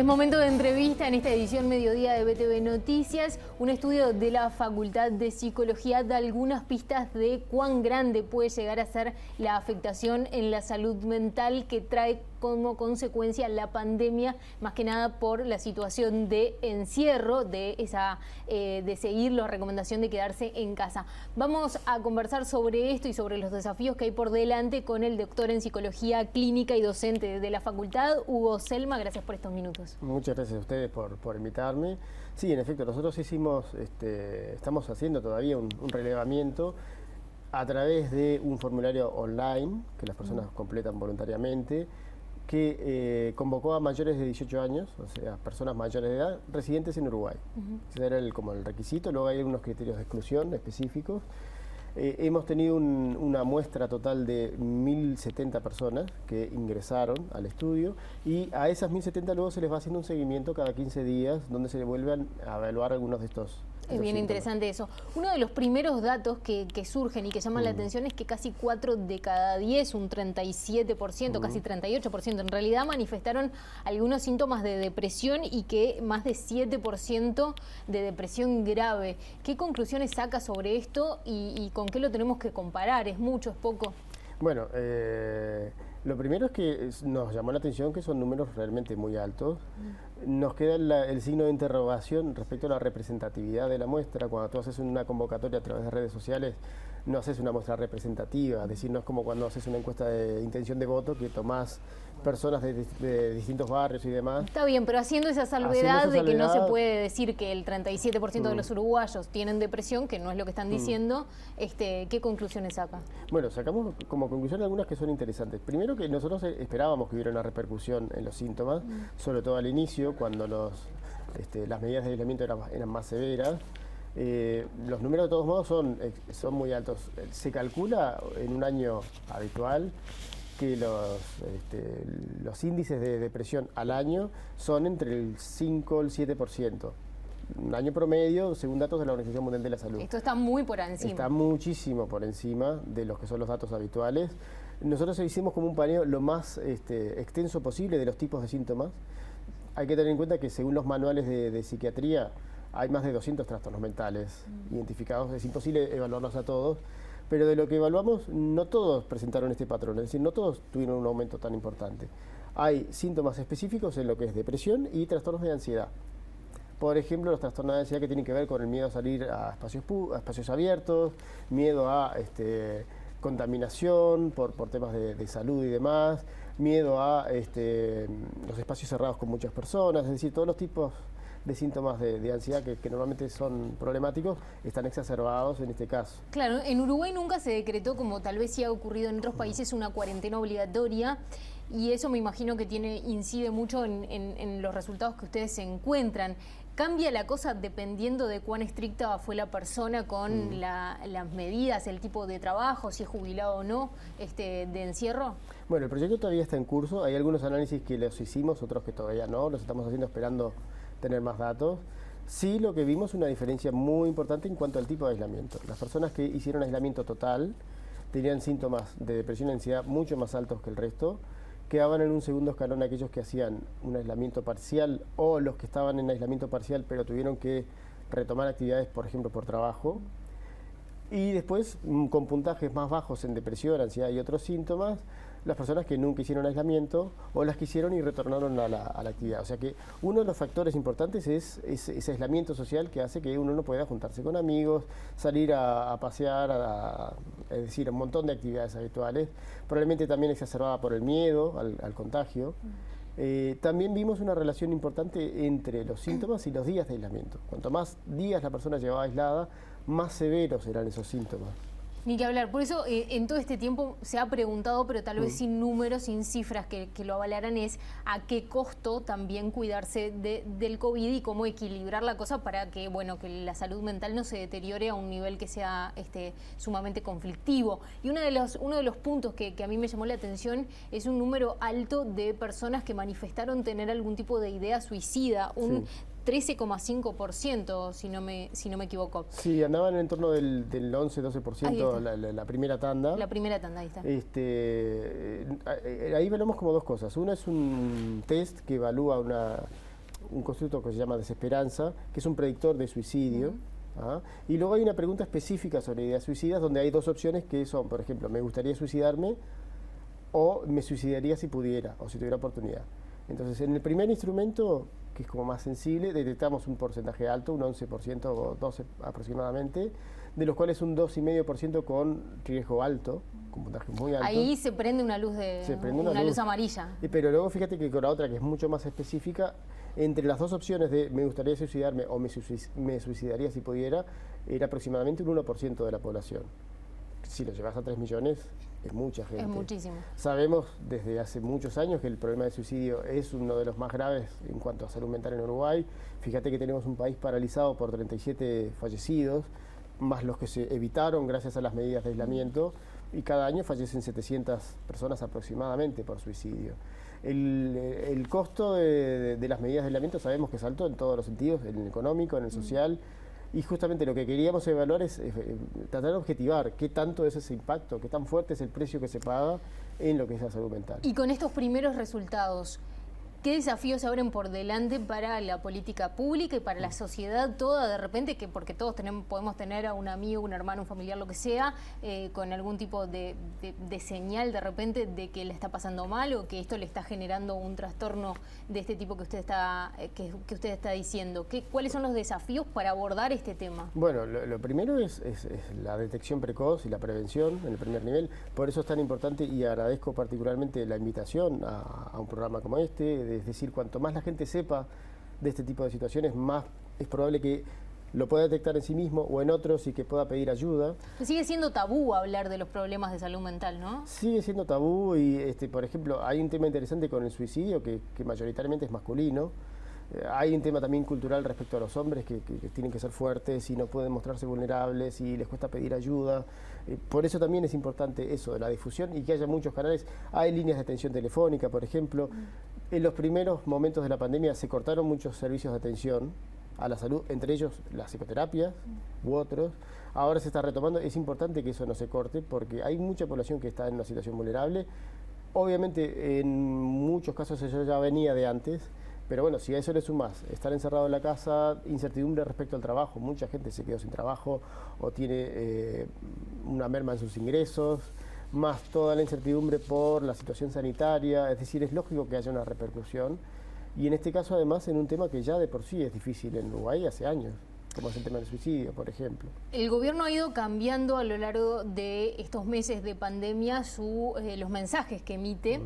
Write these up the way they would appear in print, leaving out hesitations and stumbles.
momento de entrevista en esta edición Mediodía de BTV Noticias. Un estudio de la Facultad de Psicología da algunas pistas de cuán grande puede llegar a ser la afectación en la salud mental que trae como consecuencia la pandemia, más que nada por la situación de encierro, de seguir la recomendación de quedarse en casa. Vamos a conversar sobre esto y sobre los desafíos que hay por delante con el doctor en Psicología Clínica y docente de la facultad, Hugo Selma. Gracias por estos minutos. Muchas gracias a ustedes por invitarme. Sí, en efecto, nosotros estamos haciendo todavía un relevamiento a través de un formulario online que las personas completan voluntariamente, que convocó a mayores de 18 años, o sea, personas mayores de edad, residentes en Uruguay. Ese era como el requisito. Luego hay unos criterios de exclusión específicos. Hemos tenido una muestra total de 1.070 personas que ingresaron al estudio, y a esas 1.070 luego se les va haciendo un seguimiento cada 15 días donde se le vuelven a evaluar algunos de estos. Es bien interesante eso. Uno de los primeros datos que surgen y que llaman la atención es que casi 4 de cada 10, un 37%, casi 38% en realidad, manifestaron algunos síntomas de depresión, y que más de 7% de depresión grave. ¿Qué conclusiones saca sobre esto y con qué lo tenemos que comparar? ¿Es mucho, es poco? Bueno, lo primero es que nos llamó la atención que son números realmente muy altos. Nos queda el signo de interrogación respecto a la representatividad de la muestra. Cuando tú haces una convocatoria a través de redes sociales, no haces una muestra representativa, es decir, no es como cuando haces una encuesta de intención de voto que tomás personas de distintos barrios y demás. Está bien, pero haciendo esa salvedad de que no se puede decir que el 37% de los uruguayos tienen depresión, que no es lo que están diciendo, ¿qué conclusiones saca? Bueno, sacamos como conclusión algunas que son interesantes. Primero, que nosotros esperábamos que hubiera una repercusión en los síntomas, sobre todo al inicio, cuando las medidas de aislamiento eran más severas. Los números de todos modos son muy altos. Se calcula en un año habitual que los índices de depresión al año son entre el 5 y el 7%. Un año promedio, según datos de la Organización Mundial de la Salud. Esto está muy por encima. Está muchísimo por encima de los que son los datos habituales. Nosotros hicimos como un paneo lo más extenso posible de los tipos de síntomas. Hay que tener en cuenta que según los manuales de psiquiatría hay más de 200 trastornos mentales identificados. Es imposible evaluarlos a todos, pero de lo que evaluamos, no todos presentaron este patrón, es decir, no todos tuvieron un aumento tan importante. Hay síntomas específicos en lo que es depresión y trastornos de ansiedad. Por ejemplo, los trastornos de ansiedad que tienen que ver con el miedo a salir a espacios abiertos, miedo a contaminación por temas de salud y demás, miedo a los espacios cerrados con muchas personas, es decir, todos los tipos de síntomas de ansiedad que normalmente son problemáticos están exacerbados en este caso. Claro, en Uruguay nunca se decretó, como tal vez sí ha ocurrido en otros países, una cuarentena obligatoria, y eso me imagino que incide mucho en los resultados que ustedes se encuentran. ¿Cambia la cosa dependiendo de cuán estricta fue la persona con las medidas, el tipo de trabajo, si es jubilado o no, de encierro? Bueno, el proyecto todavía está en curso. Hay algunos análisis que los hicimos, otros que todavía no, los estamos haciendo esperando tener más datos. Sí, lo que vimos es una diferencia muy importante en cuanto al tipo de aislamiento. Las personas que hicieron aislamiento total tenían síntomas de depresión y ansiedad mucho más altos que el resto. Quedaban en un segundo escalón aquellos que hacían un aislamiento parcial, o los que estaban en aislamiento parcial pero tuvieron que retomar actividades, por ejemplo, por trabajo. Y después, con puntajes más bajos en depresión, ansiedad y otros síntomas, las personas que nunca hicieron aislamiento, o las que hicieron y retornaron a la actividad. O sea que uno de los factores importantes es ese aislamiento social que hace que uno no pueda juntarse con amigos, salir a pasear, es decir, un montón de actividades habituales, probablemente también exacerbada por el miedo al contagio. También vimos una relación importante entre los síntomas y los días de aislamiento. Cuanto más días la persona llevaba aislada, más severos eran esos síntomas. Ni que hablar. Por eso en todo este tiempo se ha preguntado, pero tal vez sin números, sin cifras que lo avalaran, es a qué costo también cuidarse del COVID y cómo equilibrar la cosa para que, bueno, que la salud mental no se deteriore a un nivel que sea sumamente conflictivo. Y uno de los puntos que a mí me llamó la atención es un número alto de personas que manifestaron tener algún tipo de idea suicida. Un 13,5%, si no me equivoco. Sí, andaban en torno del 11-12% la primera tanda. La primera tanda, ahí está. Ahí evaluamos como dos cosas. Una es un test que evalúa un constructo que se llama desesperanza, que es un predictor de suicidio. Y luego hay una pregunta específica sobre ideas suicidas, donde hay dos opciones que son, por ejemplo, me gustaría suicidarme o me suicidaría si pudiera o si tuviera oportunidad. Entonces, en el primer instrumento, que es como más sensible, detectamos un porcentaje alto, un 11% o 12% aproximadamente, de los cuales un 2,5% con riesgo alto, con puntaje muy alto. Ahí se prende una luz una luz amarilla. Pero luego fíjate que con la otra, que es mucho más específica, entre las dos opciones de me gustaría suicidarme o me suicidaría si pudiera, era aproximadamente un 1% de la población. Si lo llevas a 3 millones, es mucha gente. Es muchísimo. Sabemos desde hace muchos años que el problema del suicidio es uno de los más graves en cuanto a salud mental en Uruguay. Fíjate que tenemos un país paralizado por 37 fallecidos, más los que se evitaron gracias a las medidas de aislamiento, y cada año fallecen 700 personas aproximadamente por suicidio. El costo de las medidas de aislamiento sabemos que es alto en todos los sentidos, en el económico, en el social, y justamente lo que queríamos evaluar es tratar de objetivar qué tanto es ese impacto, qué tan fuerte es el precio que se paga en lo que es la salud mental. Y con estos primeros resultados, ¿qué desafíos se abren por delante para la política pública y para la sociedad toda de repente? Porque todos podemos tener a un amigo, un hermano, un familiar, lo que sea, con algún tipo de señal de repente de que le está pasando mal o que esto le está generando un trastorno de este tipo que usted está diciendo. ¿Cuáles son los desafíos para abordar este tema? Bueno, lo primero es la detección precoz y la prevención en el primer nivel. Por eso es tan importante y agradezco particularmente la invitación a un programa como este. Es decir, cuanto más la gente sepa de este tipo de situaciones, más es probable que lo pueda detectar en sí mismo o en otros y que pueda pedir ayuda. Sigue siendo tabú hablar de los problemas de salud mental, ¿no? Sigue siendo tabú y, por ejemplo, hay un tema interesante con el suicidio que mayoritariamente es masculino. Hay un tema también cultural respecto a los hombres que tienen que ser fuertes y no pueden mostrarse vulnerables y les cuesta pedir ayuda. Por eso también es importante eso de la difusión y que haya muchos canales. Hay líneas de atención telefónica, por ejemplo. En los primeros momentos de la pandemia se cortaron muchos servicios de atención a la salud, entre ellos la psicoterapia u otros. Ahora se está retomando. Es importante que eso no se corte porque hay mucha población que está en una situación vulnerable. Obviamente en muchos casos eso ya venía de antes. Pero bueno, si a eso le sumas estar encerrado en la casa, incertidumbre respecto al trabajo, mucha gente se quedó sin trabajo o tiene una merma en sus ingresos, más toda la incertidumbre por la situación sanitaria, es decir, es lógico que haya una repercusión. Y en este caso además en un tema que ya de por sí es difícil en Uruguay hace años, como es el tema del suicidio, por ejemplo. El gobierno ha ido cambiando a lo largo de estos meses de pandemia los mensajes que emite.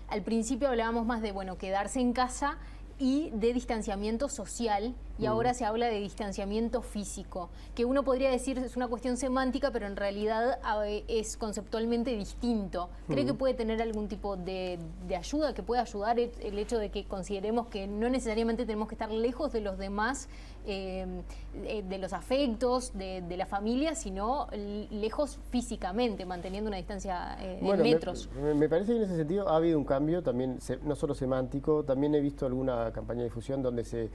Al principio hablábamos más de, quedarse en casa y de distanciamiento social, y ahora se habla de distanciamiento físico, que uno podría decir es una cuestión semántica, pero en realidad es conceptualmente distinto. ¿Cree que puede tener algún tipo de ayuda, que puede ayudar el hecho de que consideremos que no necesariamente tenemos que estar lejos de los demás, de los afectos, de la familia, sino lejos físicamente, manteniendo una distancia de metros? Me parece que en ese sentido ha habido un cambio, también no solo semántico, también he visto alguna campaña de difusión donde se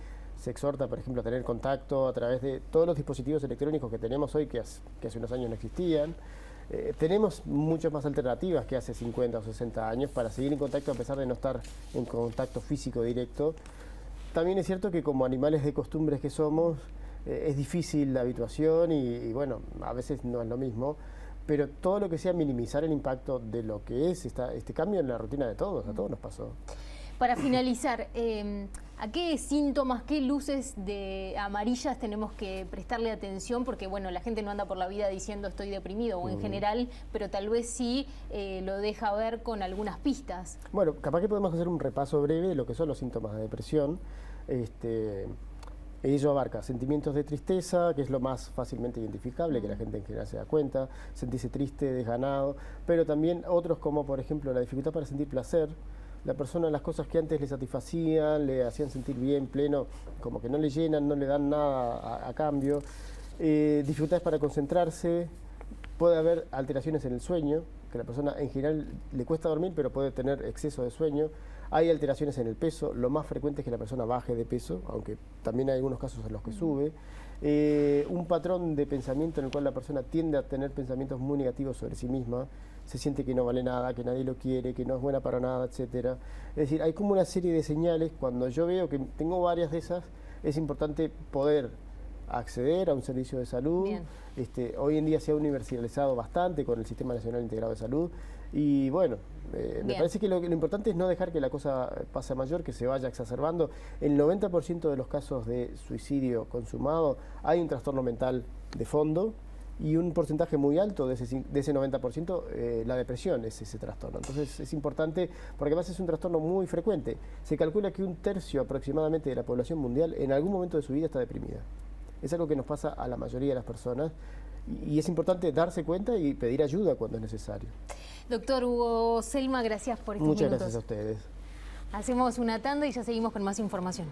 exhorta, por ejemplo, a tener contacto a través de todos los dispositivos electrónicos que tenemos hoy, que hace unos años no existían. Tenemos muchas más alternativas que hace 50 o 60 años para seguir en contacto a pesar de no estar en contacto físico directo. También es cierto que como animales de costumbres que somos, es difícil la habituación y bueno, a veces no es lo mismo, pero todo lo que sea minimizar el impacto de lo que es este cambio en la rutina de todos, a todos nos pasó. Para finalizar, ¿a qué síntomas, qué luces amarillas tenemos que prestarle atención? Porque la gente no anda por la vida diciendo estoy deprimido o en general, pero tal vez sí lo deja ver con algunas pistas. Bueno, capaz que podemos hacer un repaso breve de lo que son los síntomas de depresión. Ello abarca sentimientos de tristeza, que es lo más fácilmente identificable, que la gente en general se da cuenta, sentirse triste, desganado, pero también otros como por ejemplo la dificultad para sentir placer. La persona, las cosas que antes le satisfacían, le hacían sentir bien, pleno, como que no le llenan, no le dan nada a cambio. Dificultades para concentrarse, puede haber alteraciones en el sueño, que a la persona en general le cuesta dormir, pero puede tener exceso de sueño. Hay alteraciones en el peso, lo más frecuente es que la persona baje de peso, aunque también hay algunos casos en los que sube. Un patrón de pensamiento en el cual la persona tiende a tener pensamientos muy negativos sobre sí misma, se siente que no vale nada, que nadie lo quiere, que no es buena para nada, etcétera. Es decir, hay como una serie de señales. Cuando yo veo que tengo varias de esas, es importante poder acceder a un servicio de salud. Hoy en día se ha universalizado bastante con el Sistema Nacional Integrado de Salud y bueno, me parece que lo importante es no dejar que la cosa pase a mayor, que se vaya exacerbando. El 90% de los casos de suicidio consumado hay un trastorno mental de fondo y un porcentaje muy alto de ese 90%, la depresión es ese trastorno. Entonces es importante, porque además es un trastorno muy frecuente. Se calcula que 1/3 aproximadamente de la población mundial en algún momento de su vida está deprimida. Es algo que nos pasa a la mayoría de las personas y es importante darse cuenta y pedir ayuda cuando es necesario. Doctor Hugo Selma, gracias por estos minutos. minutos. Muchas gracias a ustedes. Hacemos una tanda y ya seguimos con más información.